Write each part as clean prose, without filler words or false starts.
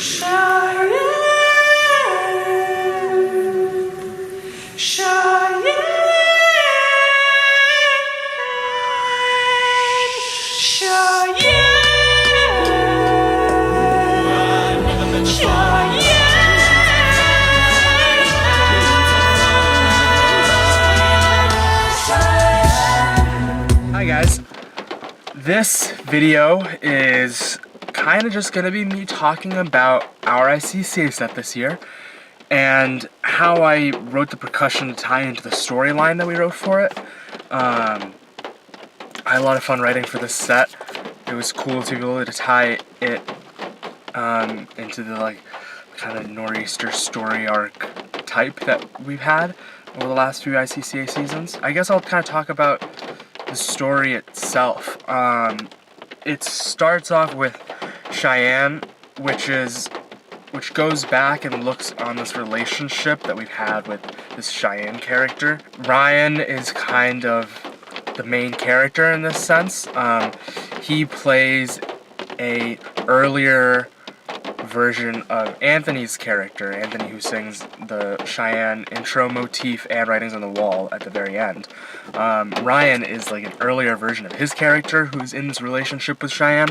Cheyenne, Cheyenne, Cheyenne, Hi guys, this video is kind of just going to be me talking about our ICCA set this year and how I wrote the percussion to tie into the storyline that we wrote for it. I had a lot of fun writing for this set. It was cool to be able to tie it into the like kind of nor'easter story arc type that we've had over the last few ICCA seasons. I guess I'll kind of talk about the story itself. It starts off with Cheyenne, which goes back and looks on this relationship that we've had with this Cheyenne character. Ryan is kind of the main character in this sense. He plays a earlier version of Anthony's character, Anthony, who sings the Cheyenne intro motif and Writings on the Wall at the very end. Ryan is like an earlier version of his character who's in this relationship with Cheyenne.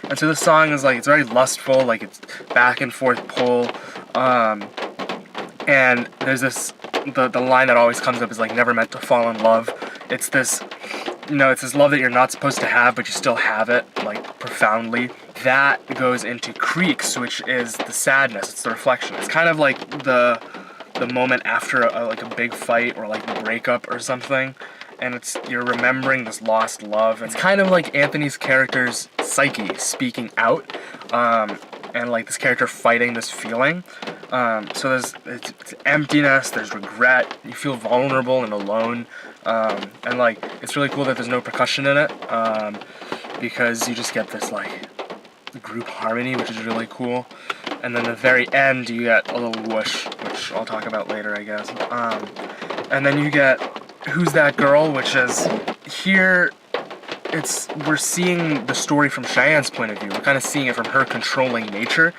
And so this song is like, it's very lustful, like it's back and forth pull. And there's this, the line that always comes up is like, never meant to fall in love. It's this, you know, it's this love that you're not supposed to have, but you still have it, like, profoundly. That goes into Creaks, which is the sadness, it's the reflection. It's kind of like the moment after like a big fight or like a breakup or something, and it's, you're remembering this lost love. It's kind of like Anthony's character's psyche speaking out, and like this character fighting this feeling. So there's it's emptiness, there's regret, you feel vulnerable and alone, and like it's really cool that there's no percussion in it, because you just get this like group harmony, which is really cool. And then at the very end you get a little whoosh, which I'll talk about later, I guess. And then you get Who's That Girl, which is here, we're seeing the story from Cheyenne's point of view. We're kind of seeing it from her controlling nature,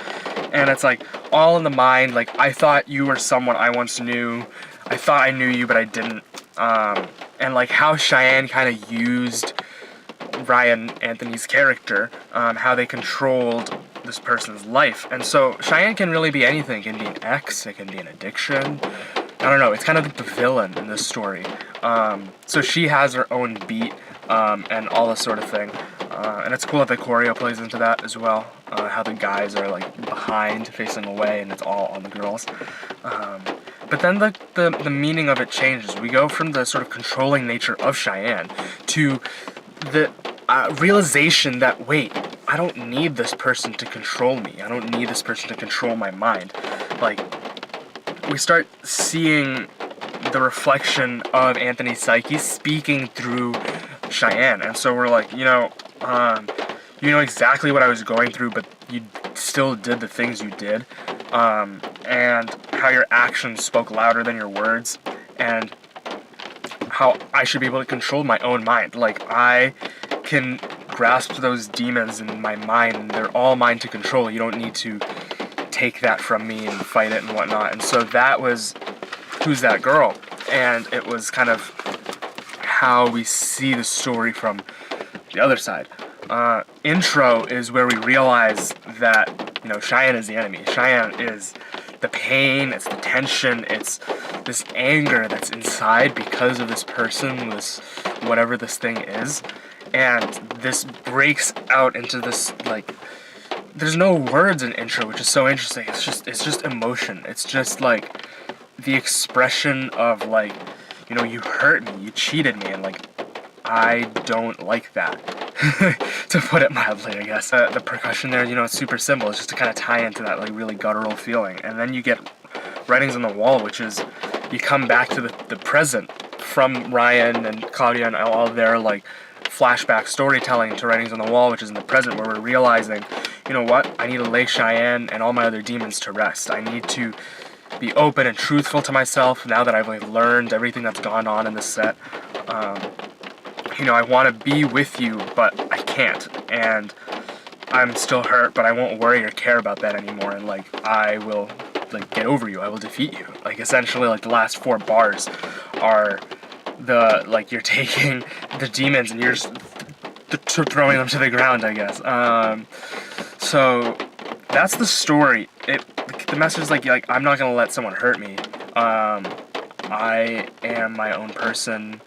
and it's like all in the mind, like, I thought you were someone I once knew, I thought I knew you but I didn't, and like how Cheyenne kind of used Ryan, Anthony's character, how they controlled this person's life. And so Cheyenne can really be anything. It can be an ex, it can be an addiction, I don't know, it's kind of like the villain in this story. So she has her own beat, and all this sort of thing. And it's cool that the choreo plays into that as well, how the guys are like behind, facing away, and it's all on the girls. But then the meaning of it changes. We go from the sort of controlling nature of Cheyenne to the realization that, wait, I don't need this person to control me. I don't need this person to control my mind. Like, we start seeing the reflection of Anthony's psyche speaking through Cheyenne. And so we're like, you know exactly what I was going through, but you still did the things you did. And how your actions spoke louder than your words. And how I should be able to control my own mind. Like, I can grasp those demons in my mind, and they're all mine to control. You don't need to take that from me and fight it and whatnot. And so that was Who's That Girl? And it was kind of how we see the story from the other side. Intro is where we realize that, you know, Cheyenne is the enemy. Cheyenne is the pain, it's the tension, it's this anger that's inside because of this person, this whatever this thing is. And this breaks out into this, like, there's no words in intro, which is so interesting. It's just emotion. It's just like the expression of, like, you know, you hurt me, you cheated me, and like, I don't like that. To put it mildly, I guess. The percussion there, you know, it's super simple. It's just to kind of tie into that like really guttural feeling. And then you get Writings on the Wall, which is you come back to the present from Ryan and Claudia and all their like flashback storytelling to Writings on the Wall, which is in the present, where we're realizing, you know what, I need to lay Cheyenne and all my other demons to rest. I need to be open and truthful to myself now that I've like learned everything that's gone on in this set. You know, I want to be with you, but I can't. And I'm still hurt, but I won't worry or care about that anymore, and like I will like get over you, I will defeat you. Like essentially like the last 4 bars are the like you're taking the demons and you're just throwing them to the ground, I guess. So that's the story. The message is like I'm not gonna let someone hurt me. I am my own person,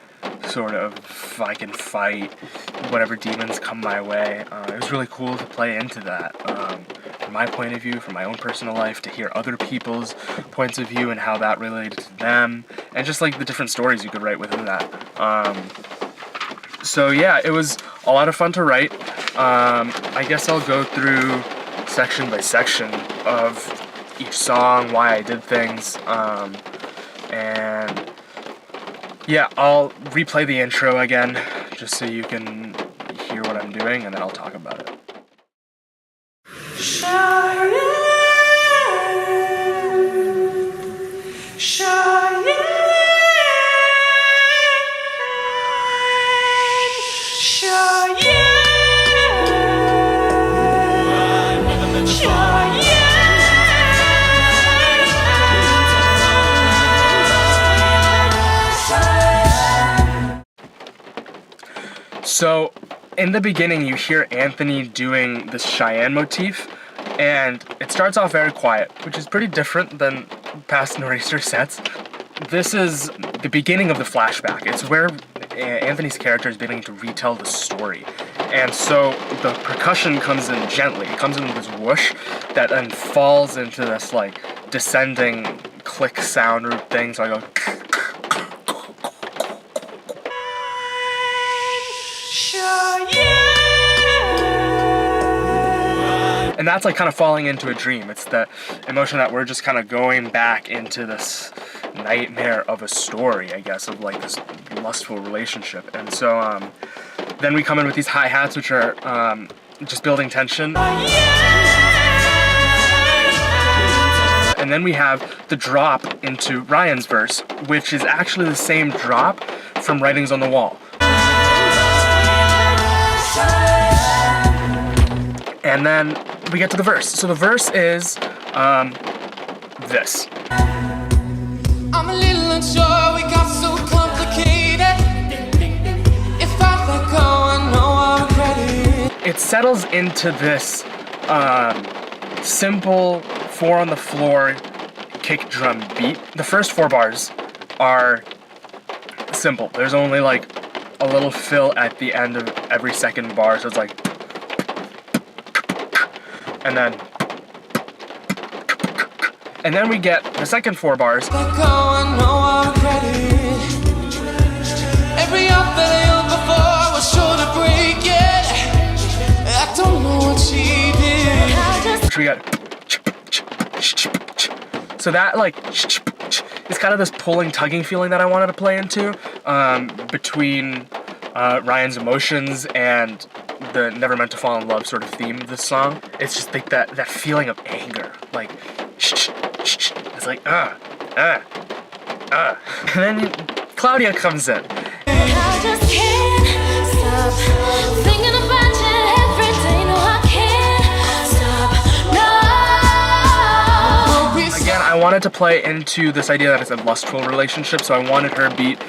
sort of. I can fight whatever demons come my way. It was really cool to play into that. From my point of view, from my own personal life, to hear other people's points of view and how that related to them, and just like the different stories you could write within that. So yeah, it was a lot of fun to write. I guess I'll go through section by section of each song, why I did things, and yeah, I'll replay the intro again just so you can hear what I'm doing, and then I'll talk about it. Cheyenne, Cheyenne, Cheyenne, So, in the beginning, you hear Anthony doing this Cheyenne motif, and it starts off very quiet, which is pretty different than past Nor'easter sets. This is the beginning of the flashback. It's where Anthony's character is beginning to retell the story. And so the percussion comes in gently. It comes in with this whoosh that then falls into this like descending click sound thing. So I go. And that's like kind of falling into a dream. It's the emotion that we're just kind of going back into this nightmare of a story, I guess, of like this lustful relationship. And so then we come in with these hi-hats, which are just building tension. And then we have the drop into Ryan's verse, which is actually the same drop from Writings on the Wall. And then we get to the verse. So the verse is this. I'm a little unsure, we got so complicated. If I let go, I know I'll regret it. It settles into this simple 4 on the floor kick drum beat. The first 4 bars are simple. There's only like a little fill at the end of every second bar, so it's like, and then we get the second 4 bars. Let go, I know I'll regret it. Every up that I held before was sure to break it. I don't know what she did. Which we got. So that like is kind of this pulling, tugging feeling that I wanted to play into between Ryan's emotions and the never meant to fall in love sort of theme of this song. It's just like that feeling of anger, like it's like and then Claudia comes in. I just can't stop thinking about you every day. No, I can't stop. No. Again, I wanted to play into this idea that it's a lustful relationship, so I wanted her beat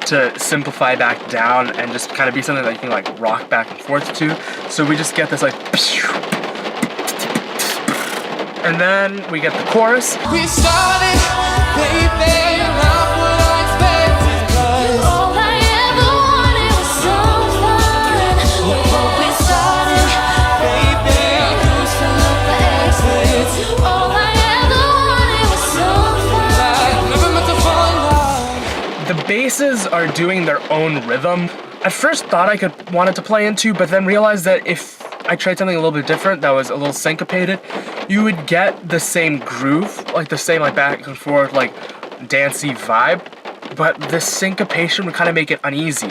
to simplify back down and just kind of be something that you can like rock back and forth to. So we just get this like, and then we get the chorus. We started, baby, you're not what I expected. 'Cause All I ever wanted was some fun. Look what we started, baby, I'm losing the exits. All I ever wanted was some fun. I never meant to fall in love. The basses are doing their own rhythm. At first thought I wanted to play into, but then realized that if I tried something a little bit different that was a little syncopated, you would get the same groove, like the same like back and forth like dancey vibe, but the syncopation would kind of make it uneasy.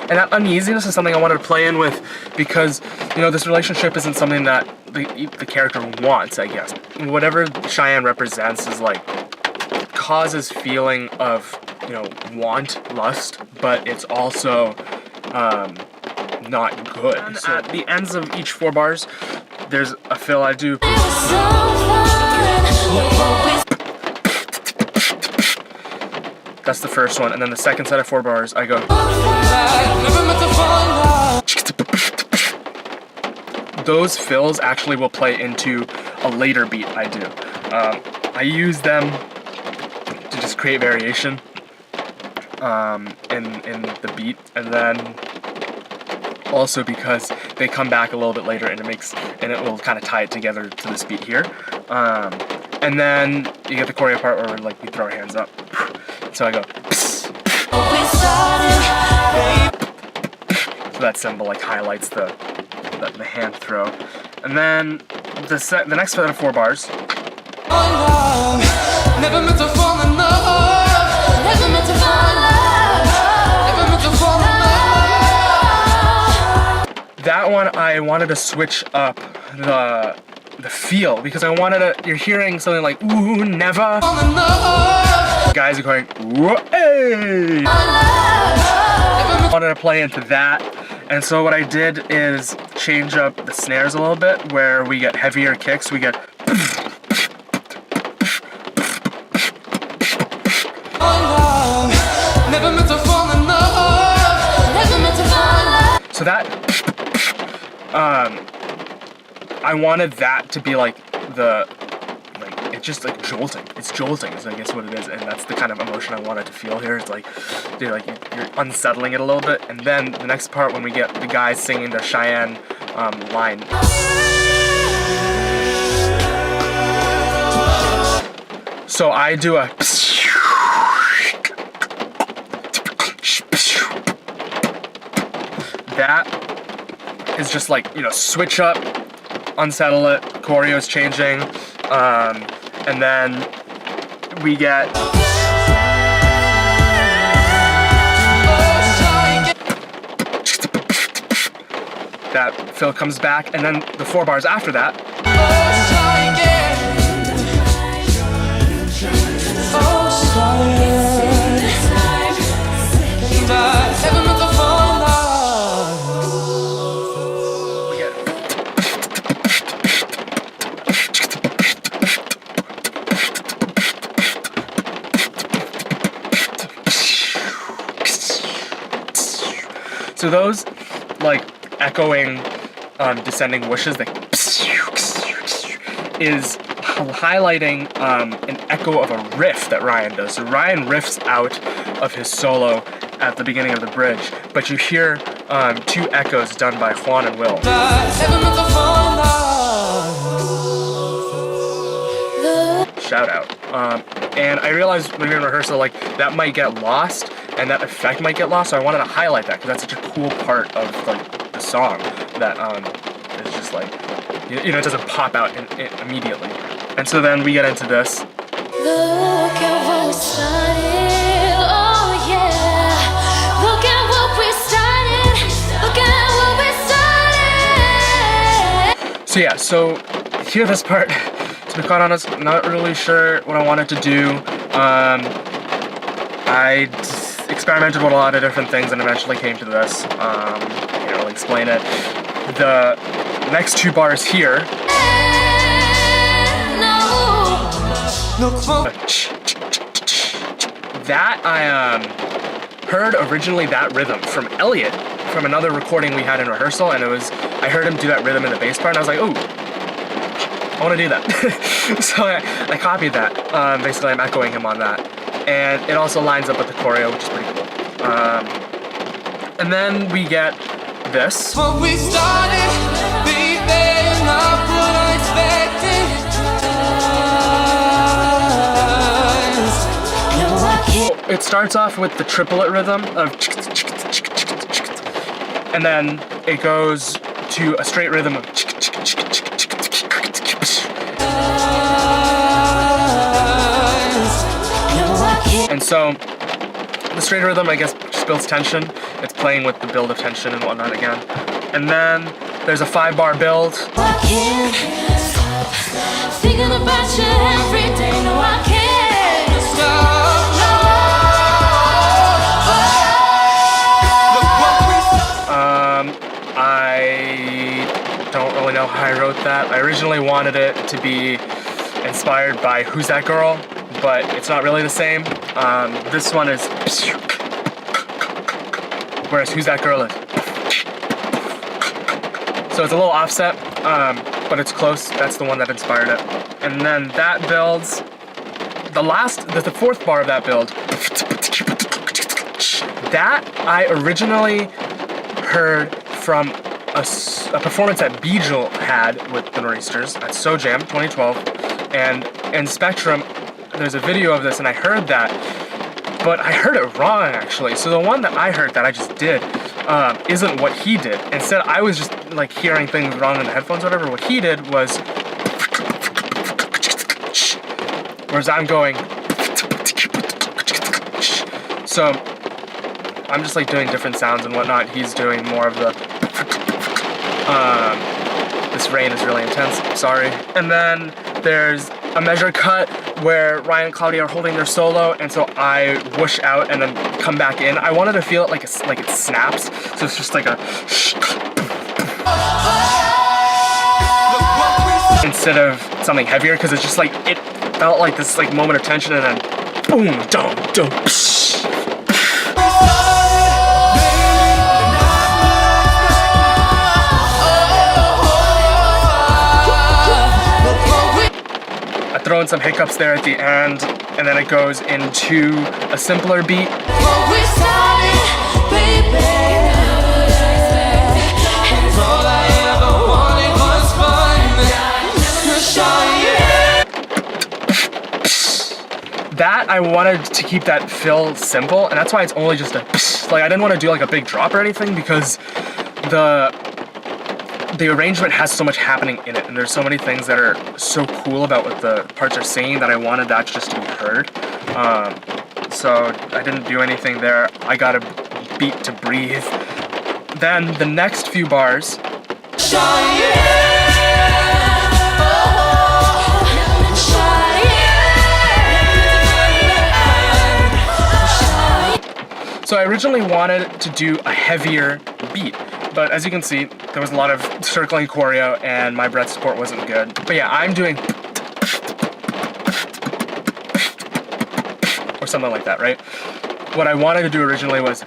And that uneasiness is something I wanted to play in with because, you know, this relationship isn't something that the character wants, I guess. Whatever Cheyenne represents is like causes feeling of, you know, want, lust, but it's also not good. And so at the ends of each 4 bars, there's a fill I do. That's the first one, and then the second set of 4 bars, I go. Those fills actually will play into a later beat I do. I use them to just create variation in the beat, and then also because they come back a little bit later and it will kind of tie it together to this beat here. And then you get the choreo part where like we throw our hands up. So I go. So that symbol like highlights the hand throw. And then the next set of 4 bars. Never meant to fall in love. Never meant to fall in love. Never meant to fall in love. That one I wanted to switch up the feel because I wanted to. You're hearing something like ooh never. Guys are going whoa, hey. I wanted to play into that, and so what I did is change up the snares a little bit, where we get heavier kicks. We get. So that, I wanted that to be like it's just like jolting. It's jolting is I guess what it is, and that's the kind of emotion I wanted to feel here. It's like, dude, like you're unsettling it a little bit, and then the next part when we get the guys singing the Cheyenne line. So I do a. That is just like, you know, switch up, unsettle it, choreo's changing, and then we get that fill comes back, and then the 4 bars after that. So those like echoing descending whooshes that is highlighting an echo of a riff that Ryan does. So Ryan riffs out of his solo at the beginning of the bridge, but you hear 2 echoes done by Juan and Will. Shout out. And I realized when we were in rehearsal, like that might get lost, and that effect might get lost. So I wanted to highlight that because that's such a cool part of like the song that is just like, you know, it doesn't pop out immediately. And so then we get into this. Look at what we started, oh yeah. Look at what we started, look at what we started. So yeah, so hear this part. To be quite honest, not really sure what I wanted to do. I experimented with a lot of different things and eventually came to this. Can't really explain it. The next 2 bars here. That I heard originally that rhythm from Elliot from another recording we had in rehearsal, and I heard him do that rhythm in the bass part, and I was like, ooh, I want to do that. So I copied that. Basically, I'm echoing him on that, and it also lines up with the choreo, which is pretty cool. And then we get this. What we started, baby, not what I expected. It starts off with the triplet rhythm of, and then it goes to a straight rhythm of. And so the straight rhythm, I guess, just builds tension. It's playing with the build of tension and whatnot again. And then there's a 5-bar build. I can't stop thinking about you every day. No, I can't stop. I don't really know how I wrote that. I originally wanted it to be inspired by Who's That Girl, but it's not really the same. This one is, whereas Who's That Girl is. So it's a little offset, but it's close. That's the one that inspired it. And then that builds, the fourth bar of that build, that I originally heard from a performance that Beejel had with the Nor'easters at So Jam 2012, and in Spectrum there's a video of this, and I heard that, but I heard it wrong actually. So the one that I heard that I just did isn't what he did. Instead, I was just like hearing things wrong in the headphones or whatever. What he did was, whereas I'm going, so I'm just like doing different sounds and whatnot. He's doing more of the, this rain is really intense, sorry. And then there's a measure cut where Ryan and Claudia are holding their solo, and so I whoosh out and then come back in. I wanted to feel it like it snaps, so it's just like a instead of something heavier, because it's just like, it felt like this like moment of tension, and then boom, dum, dum, I throw in some hiccups there at the end, and then it goes into a simpler beat. That I wanted to keep that fill simple, and that's why it's only just a like, I didn't want to do like a big drop or anything, because the arrangement has so much happening in it, and there's so many things that are so cool about what the parts are singing that I wanted that just to be heard. So I didn't do anything there. I got a beat to breathe. Then the next few bars, so I originally wanted to do a heavier beat, but as you can see, there was a lot of circling choreo and my breath support wasn't good. But yeah, I'm doing or something like that, right? What I wanted to do originally was,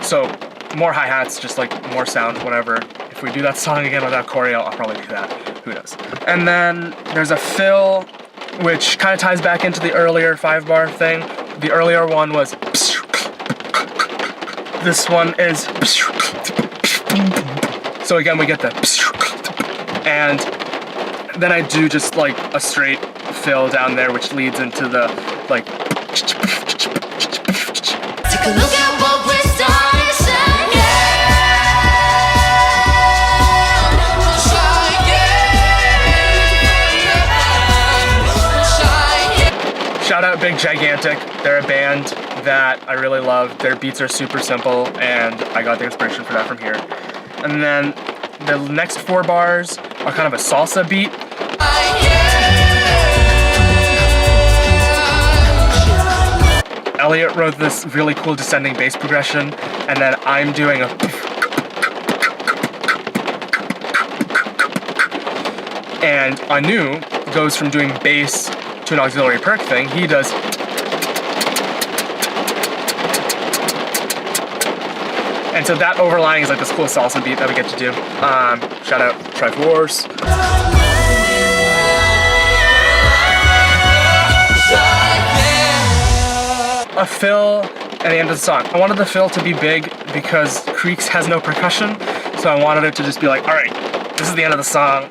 so more hi-hats, just like more sound, whatever. If we do that song again without choreo, I'll probably do that, who knows. And then there's a fill, which kind of ties back into the earlier 5-bar thing. The earlier one was, this one is, so again we get the, and then I do just like a straight fill down there, which leads into the like, Take a look at what we're starting, shout out Big Gigantic. They're a band that I really love. Their beats are super simple, and I got the inspiration for that from here. And then the next 4 bars are kind of a salsa beat. Elliot wrote this really cool descending bass progression, and then I'm doing a, and Anu goes from doing bass to an auxiliary perk thing. He does, and so that overlying is like this cool salsa beat that we get to do. Shout out Triforce. A fill at the end of the song. I wanted the fill to be big because Creeks has no percussion, so I wanted it to just be like, all right, this is the end of the song.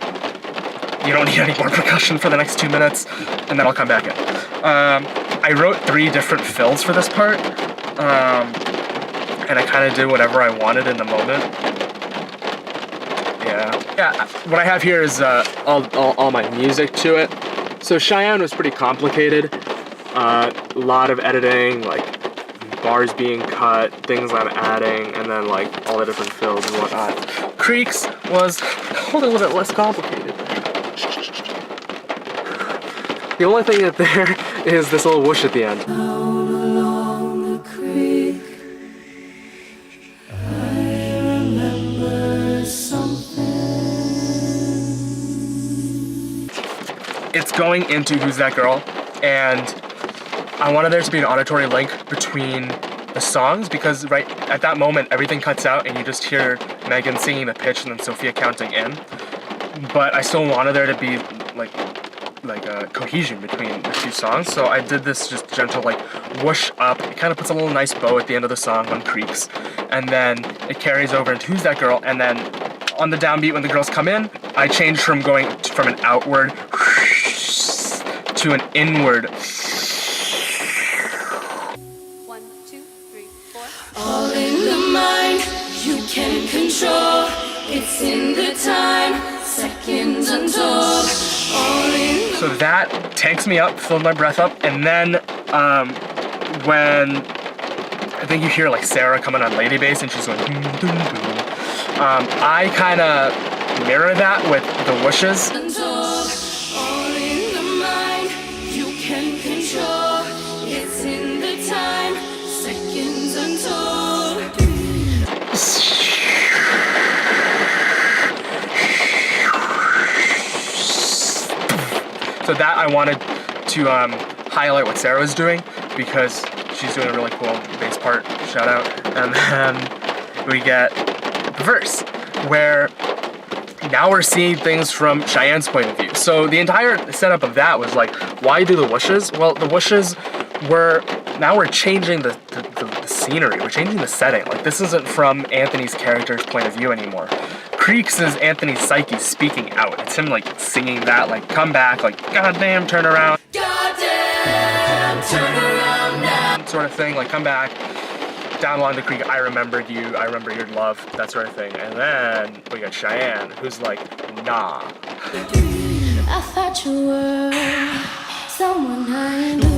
You don't need any more percussion for the next 2 minutes, and then I'll come back in. I wrote 3 different fills for this part, and I kind of did whatever I wanted in the moment. Yeah. What I have here is all my music to it. So Cheyenne was pretty complicated. A lot of editing, like bars being cut, things I'm adding, and then like all the different fills and whatnot. Creeks was a little bit less complicated. The only thing that there is this little whoosh at the end. Down along the creek. going into Who's That Girl, and I wanted there to be an auditory link between the songs, because right at that moment everything cuts out and you just hear Megan singing the pitch and then Sophia counting in. But I still wanted there to be like a cohesion between the two songs, so I did this just gentle like whoosh up. It kind of puts a little nice bow at the end of the song on creaks, and then it carries over into Who's That Girl, and then on the downbeat when the girls come in, I changed from going from an outward to an inward. 1, 2, 3, 4. All in the mind, you can control. It's in the time, seconds untold. All in the So that tanks me up, filled my breath up, and then when I think you hear like Sarah coming on lady bass and she's going boom, boom, boom. I kind of mirror that with the whooshes. untold. All in the mind, you can control. It's in the time, seconds untold. So that I wanted to highlight what Sarah was doing, because she's doing a really cool bass part, shout out. And then we get the verse, where now we're seeing things from Cheyenne's point of view. So the entire setup of that was like, why do the whooshes? Well, the whooshes now we're changing the scenery, we're changing the setting. Like, this isn't from Anthony's character's point of view anymore. Creaks is Anthony's psyche speaking out. It's him like singing that, like, come back, like, goddamn, turn around. Goddamn, turn around now. Sort of thing, like, come back. Down along the creek, I remembered you, I remember your love, that sort of thing. And then we got Cheyenne, who's like, nah. I thought you were someone I knew.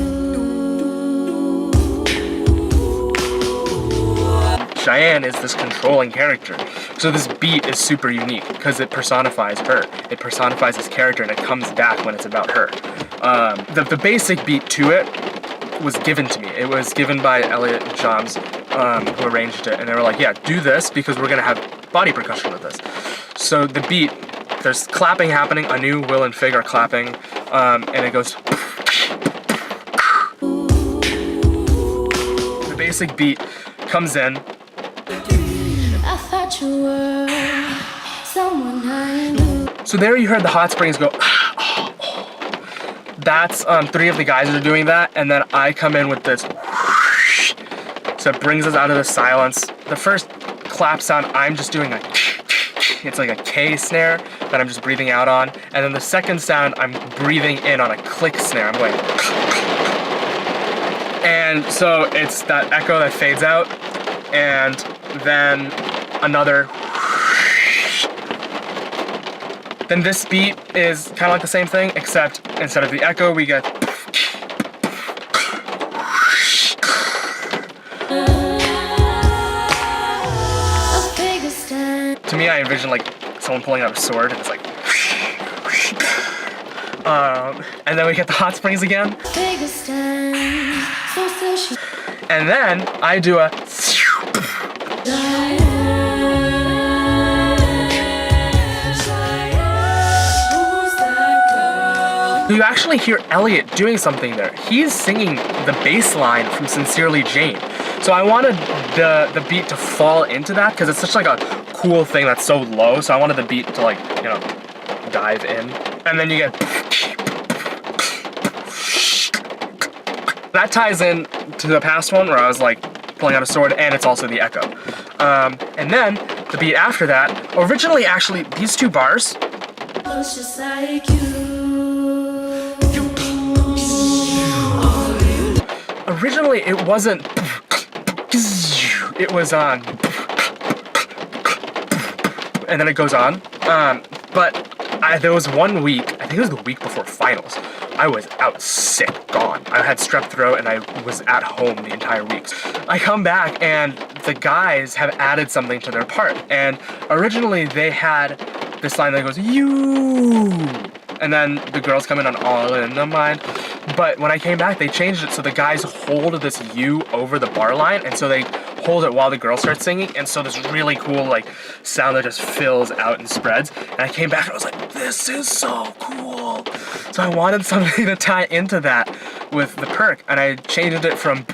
Cheyenne is this controlling character. So this beat is super unique because it personifies her. It personifies his character, and it comes back when it's about her. The basic beat to it was given to me. It was given by Elliot and Shams, who arranged it, and they were like, yeah, do this because we're gonna have body percussion with this. So the beat, there's clapping happening. Anu, Will, and Fig are clapping, and it goes. The basic beat comes in. I thought you were someone I knew. So there you heard the hot springs go. That's 3 of the guys are doing that, and then I come in with this. So it brings us out of the silence. The first clap sound, I'm just doing a. It's like a K snare that I'm just breathing out on, and then the second sound, I'm breathing in on a click snare. I'm going. And so it's that echo that fades out, and then another. Then this beat is kind of like the same thing, except instead of the echo, we get. To me, I envision like someone pulling out a sword, and it's like. And then we get the hot springs again. And then I do a. You actually hear Elliot doing something there. He's singing the bass line from Sincerely Jane. So I wanted the beat to fall into that because it's such like a cool thing that's so low. So I wanted the beat to like, you know, dive in. And then you get. That ties in to the past one where I was like pulling out a sword, and it's also the echo. And then the beat after that, originally actually these 2 bars. Just like you. Originally, it wasn't. It was on. And then it goes on. But there was 1 week, I think it was the week before finals, I was out sick, gone. I had strep throat and I was at home the entire week. I come back and the guys have added something to their part. And originally they had this line that goes, you. And then the girls come in on all in the mind. But when I came back, they changed it so the guys hold this U over the bar line, and so they hold it while the girl starts singing, and so this really cool like sound that just fills out and spreads. And I came back and I was like, this is so cool. So I wanted something to tie into that with the perk, and I changed it from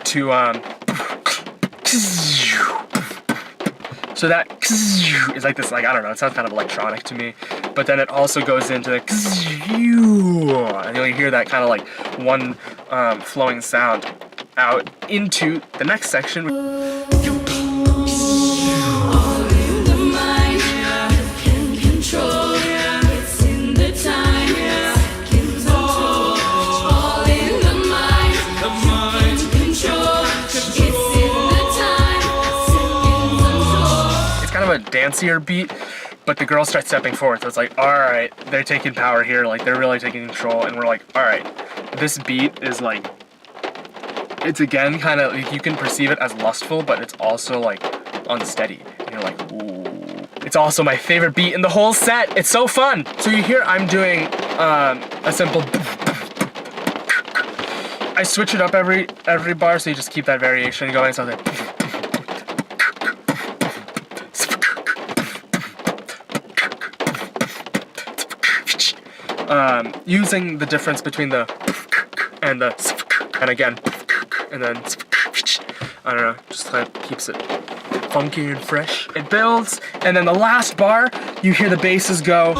to so that is like this, like, I don't know, it sounds kind of electronic to me, but then it also goes into the and you'll hear that kind of like one flowing sound out into the next section. A dancier beat, but the girls start stepping forward, so it's like, all right, they're taking power here, like they're really taking control, and we're like, all right, this beat is like, it's again kind of like, you can perceive it as lustful, but it's also like unsteady, and you're like, ooh. It's also my favorite beat in the whole set. It's so fun. So you hear I'm doing a simple I switch it up every bar, so you just keep that variation going. So like, using the difference between the and the and again and then I don't know, just kind of keeps it funky and fresh. It builds, and then the last bar you hear the basses go,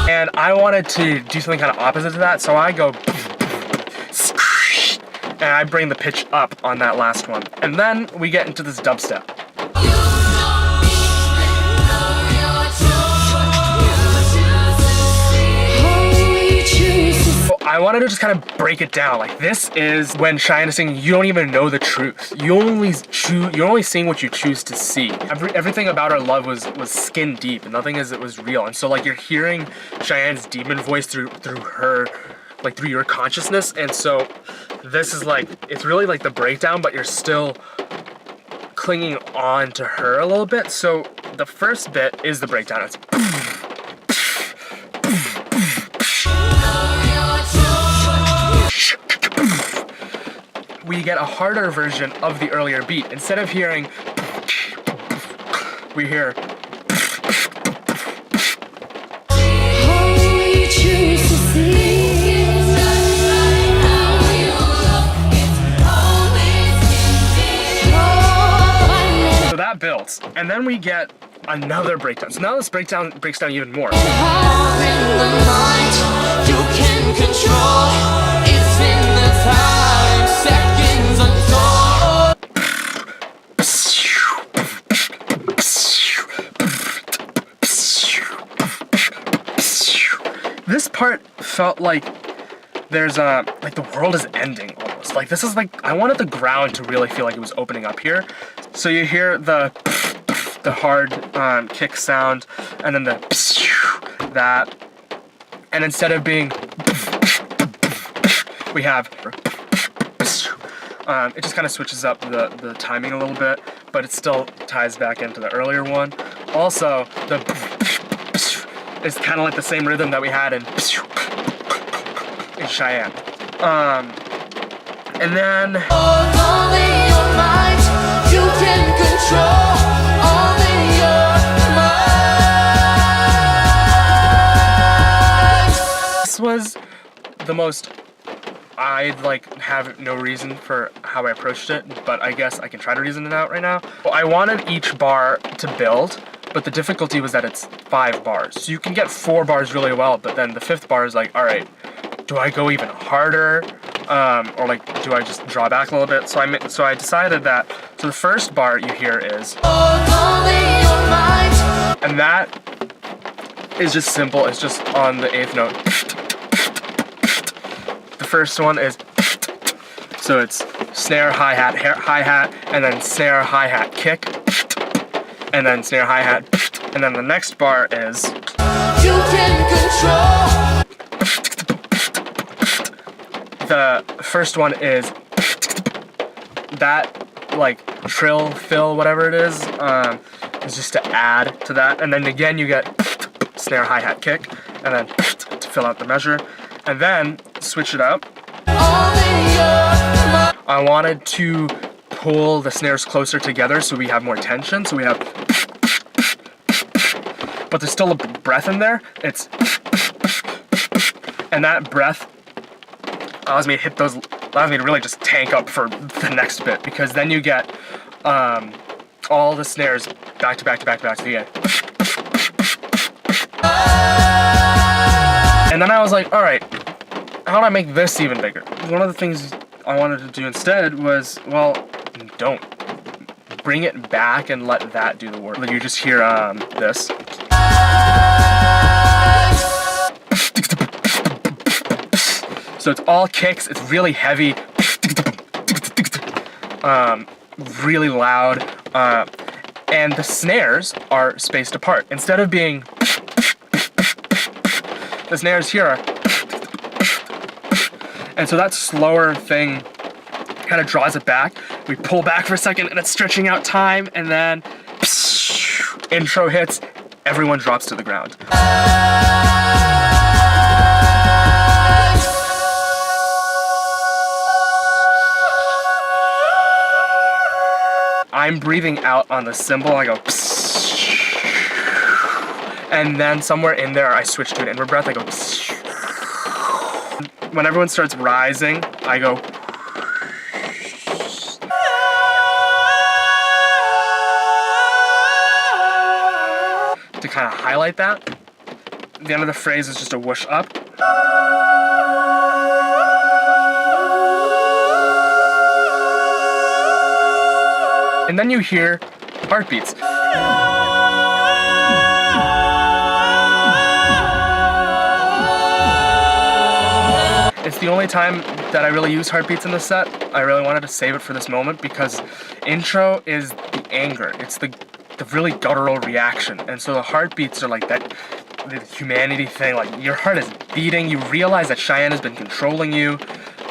and I wanted to do something kind of opposite to that, so I go and I bring the pitch up on that last one, and then we get into this dubstep. I wanted to just kind of break it down. Like, this is when Cheyenne is singing, you don't even know the truth. You're only seeing what you choose to see. Everything about our love was skin deep, and nothing is it was real. And so like you're hearing Cheyenne's demon voice through her, like through your consciousness. And so this is like, it's really like the breakdown, but you're still clinging on to her a little bit. So the first bit is the breakdown. It's we get a harder version of the earlier beat. Instead of hearing, we hear. So that builds, and then we get another breakdown. So now this breakdown breaks down even more. This part felt like there's like the world is ending almost. Like this is like, I wanted the ground to really feel like it was opening up here. So you hear the hard kick sound, and then that, and instead of being we have it just kind of switches up the timing a little bit, but it still ties back into the earlier one. Also, the is kind of like the same rhythm that we had in Cheyenne. And then this was the most, I'd like have no reason for how I approached it, but I guess I can try to reason it out right now. Well, I wanted each bar to build, but the difficulty was that it's 5 bars. So you can get 4 bars really well, but then the 5th bar is like, all right, do I go even harder? Or like, do I just draw back a little bit? So I decided that, so the first bar you hear is, and that is just simple, it's just on the 8th note. The first one is, so it's snare, hi-hat, and then snare, hi-hat, kick, and then snare, hi-hat, and then the next bar is, you can control. The first one is that, like, trill, fill, whatever it is just to add to that, and then again you get snare, hi-hat, kick, and then to fill out the measure, and then switch it up. I wanted to pull the snares closer together so we have more tension. So we have, but there's still a breath in there. It's, and that breath allows me to hit those, allows me to really just tank up for the next bit, because then you get all the snares back to back to back to back to the end. And then I was like, all right, how do I make this even bigger? One of the things I wanted to do instead was, well, don't. Bring it back and let that do the work. You just hear this. So it's all kicks, it's really heavy, really loud, and the snares are spaced apart. Instead of being, the snares here are, and so that slower thing kind of draws it back. We pull back for a second and it's stretching out time, and then intro hits, everyone drops to the ground. I'm breathing out on the cymbal, I go psst, and then somewhere in there I switch to an inward breath, I go psst. When everyone starts rising, I go to kind of highlight that. The end of the phrase is just a whoosh up. And then you hear heartbeats. It's the only time that I really use heartbeats in the set. I really wanted to save it for this moment because intro is the anger. It's the really guttural reaction. And so the heartbeats are like that, the humanity thing, like your heart is beating, you realize that Cheyenne has been controlling you.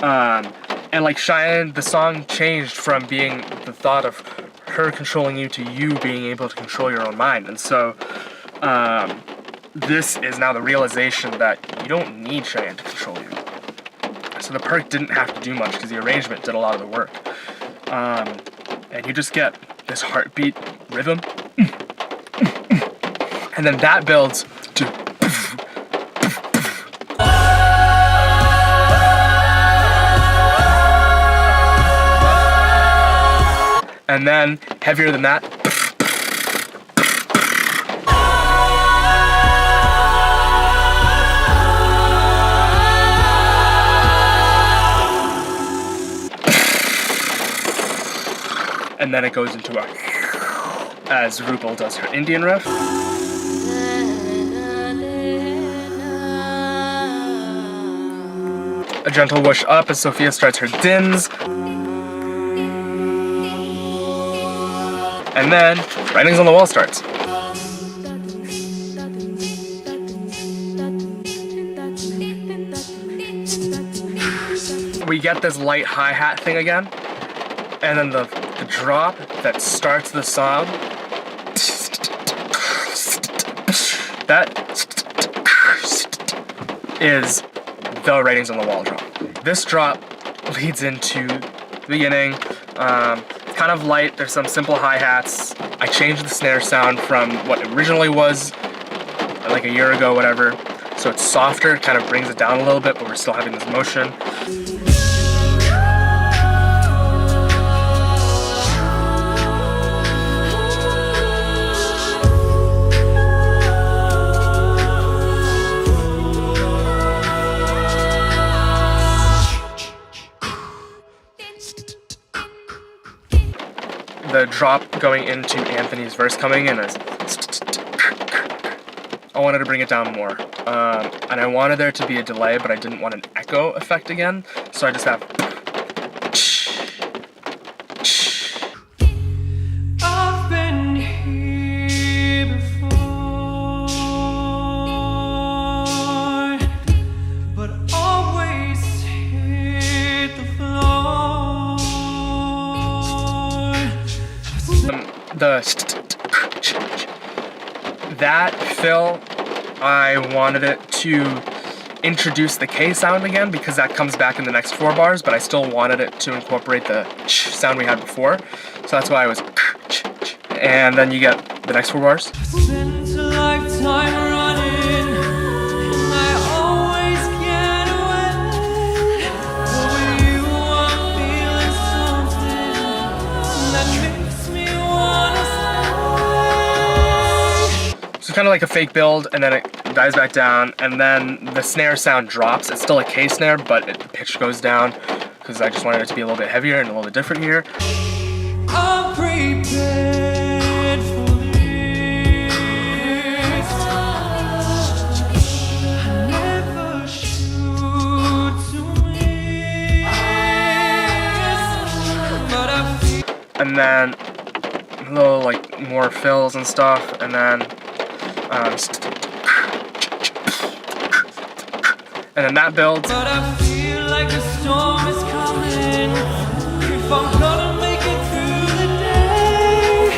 And like Cheyenne, the song changed from being the thought of her controlling you to you being able to control your own mind. And so this is now the realization that you don't need Cheyenne to control you. So the perk didn't have to do much because the arrangement did a lot of the work. And you just get this heartbeat rhythm. And then that builds to and then heavier than that. And then it goes into a, as Rupal does her Indian riff. A gentle whoosh up as Sophia starts her dins. And then Writings on the Wall starts. We get this light hi-hat thing again, and then the drop that starts the song, that is the Writings on the Wall drop. This drop leads into the beginning. It's kind of light, there's some simple hi-hats. I changed the snare sound from what it originally was like a year ago, whatever. So it's softer, kind of brings it down a little bit, but we're still having this motion. The drop going into Anthony's verse coming in is, I wanted to bring it down more. And I wanted there to be a delay, but I didn't want an echo effect again. So I just have. I've been here before, but always hit the floor. That fill, I wanted it to introduce the K sound again because that comes back in the next 4 bars, but I still wanted it to incorporate the ch sound we had before. So that's why I was ch, ch. And then you get the next 4 bars. Spent a lifetime running, and I always get away. But with you, I'm feeling something that makes me wanna stay. So kind of like a fake build, and then it dies back down, and then the snare sound drops. It's still a K snare, but the pitch goes down because I just wanted it to be a little bit heavier and a little bit different here. I'm prepared for this. I never shoot to miss, but I feel. And then a little like more fills and stuff, and then that builds. But I feel like a storm is coming. If I'm gonna make it through the day,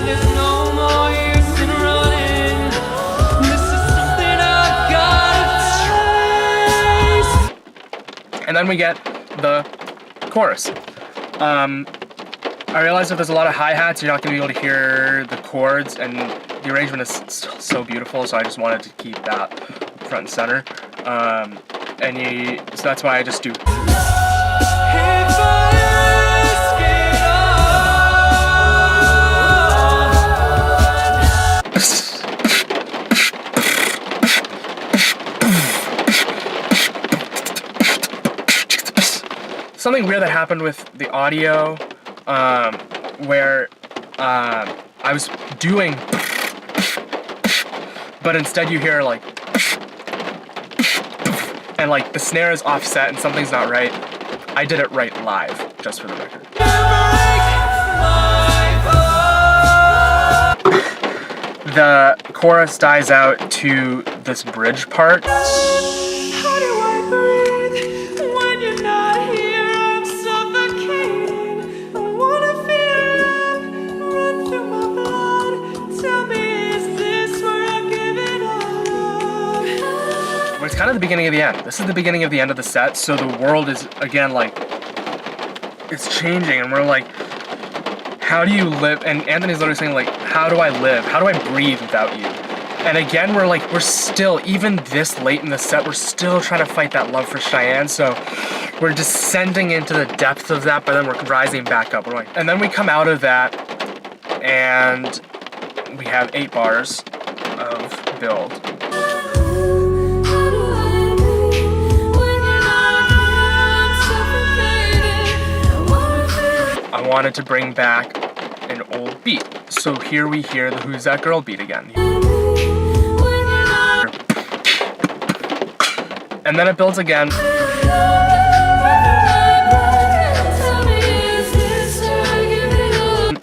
there's no more use in running. This is something I've gotta face. And then we get the chorus. I realized that there's a lot of hi-hats, you're not going to be able to hear the chords, and the arrangement is still so beautiful, so I just wanted to keep that front and center. So that's why I just do. If I risk it all. Something weird that happened with the audio, where I was doing, but instead you hear like, and like the snare is offset and something's not right. I did it right live, just for the record. The chorus dies out to this bridge part. How do I breathe when you're not here? I'm suffocating. I wanna feel love run through my blood. Tell me, is this where I give it all? But it's kind of the beginning of the end. This is the beginning of the end of the set, so the world is, again, like, it's changing, and we're like, how do you live? And Anthony's literally saying, like, how do I live? How do I breathe without you? And again, we're still, even this late in the set, we're still trying to fight that love for Cheyenne, so we're descending into the depth of that, but then we're rising back up. And then we come out of that, and we have 8 bars of build. I wanted to bring back an old beat. So here we hear the Who's That Girl beat again. And then it builds again.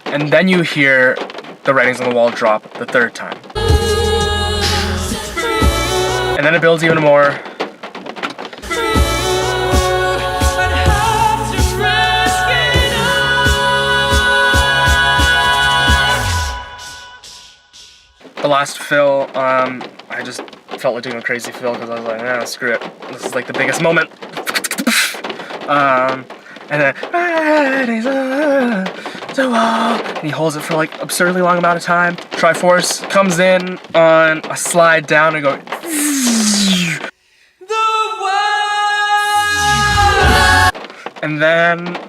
And then you hear the writings on the wall drop the 3rd time. And then it builds even more. The last fill, I just felt like doing a crazy fill because I was like, nah, screw it. This is like the biggest moment. And then, and he holds it for like absurdly long amount of time. Triforce comes in on a slide down and go. And then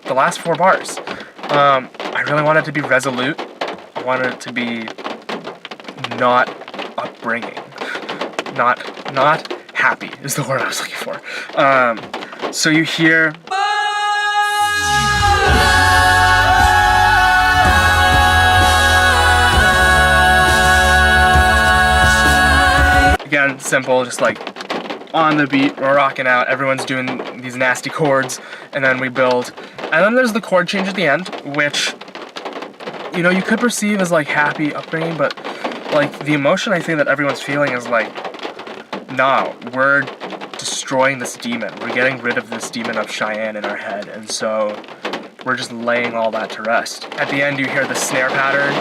the last 4 bars. I really wanted it to be resolute. I wanted it to be not upbringing, not happy is the word I was looking for. So you hear again, simple, just like on the beat, we're rocking out, everyone's doing these nasty chords, and then we build. And then there's the chord change at the end, which, you know, you could perceive as like happy upbringing, but like the emotion I think that everyone's feeling is like, nah, we're destroying this demon. We're getting rid of this demon of Cheyenne in our head, and so we're just laying all that to rest. At the end, you hear the snare pattern.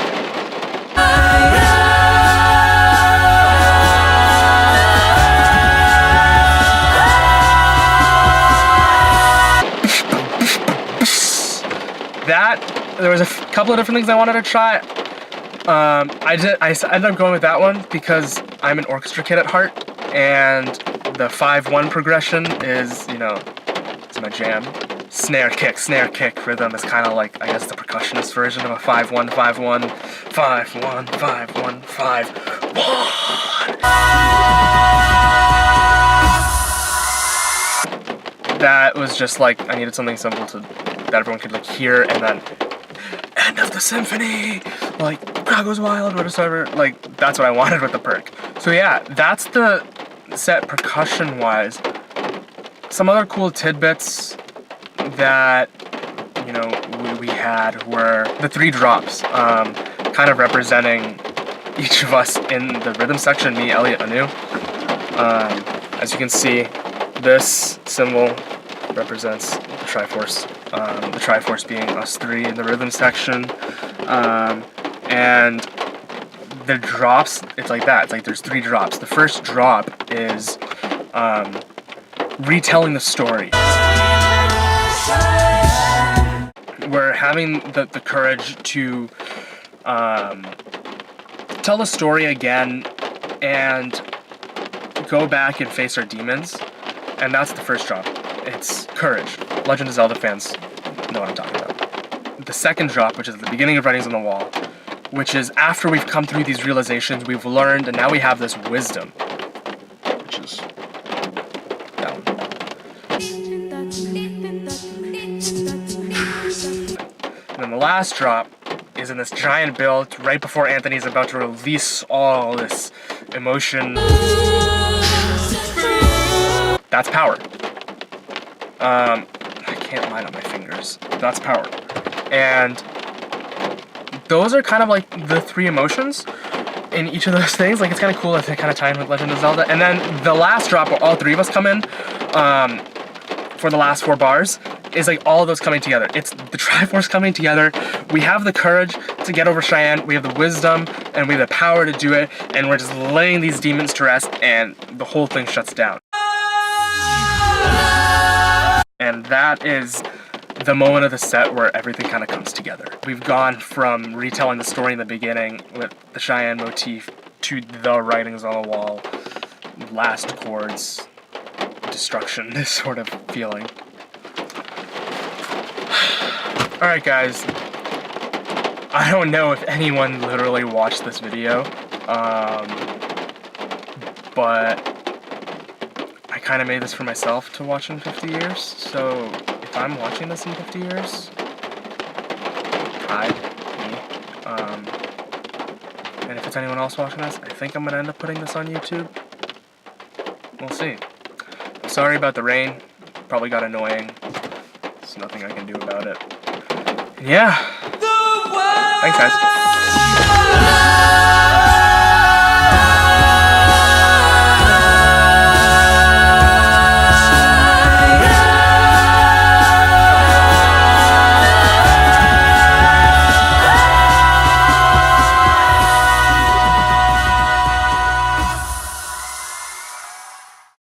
There was a couple of different things I wanted to try. I ended up going with that one because I'm an orchestra kid at heart, and the 5/1 progression is, you know, it's my jam. Snare kick rhythm is kind of like, I guess, the percussionist version of a 5/1, 5/1, 5/1, 5/1, 5/1. That was just like, I needed something simple that everyone could like hear, and then end of the symphony, like crowd goes wild, whatever. Like, that's what I wanted with the perk. So yeah, that's the set percussion wise. Some other cool tidbits that, you know, we had were the 3 drops, kind of representing each of us in the rhythm section, me, Elliot, Anu. As you can see, this symbol represents the Triforce being us 3 in the rhythm section, and the drops, it's like that. It's like there's 3 drops. The first drop is retelling the story. We're having the courage to tell the story again and go back and face our demons, and that's the first drop. It's courage. Legend of Zelda fans know what I'm talking about. The second drop, which is the beginning of Writings on the Wall, which is after we've come through these realizations, we've learned, and now we have this wisdom, which is that one. And then the last drop is in this giant build right before Anthony's about to release all this emotion. That's power. I can't line up my fingers. That's power. And those are kind of like the 3 emotions in each of those things. Like, it's kind of cool that they kind of tie in with Legend of Zelda. And then the last drop where all 3 of us come in for the last 4 bars is like all of those coming together. It's the Triforce coming together. We have the courage to get over Cheyenne. We have the wisdom and we have the power to do it. And we're just laying these demons to rest, and the whole thing shuts down. And that is the moment of the set where everything kind of comes together. We've gone from retelling the story in the beginning with the Cheyenne motif to the writings on the wall, last chords, destruction, this sort of feeling. Alright guys, I don't know if anyone literally watched this video, but I kind of made this for myself to watch in 50 years, so if I'm watching this in 50 years, hi, me, and if it's anyone else watching this, I think I'm going to end up putting this on YouTube. We'll see. Sorry about the rain, probably got annoying, there's nothing I can do about it. Yeah, thanks guys.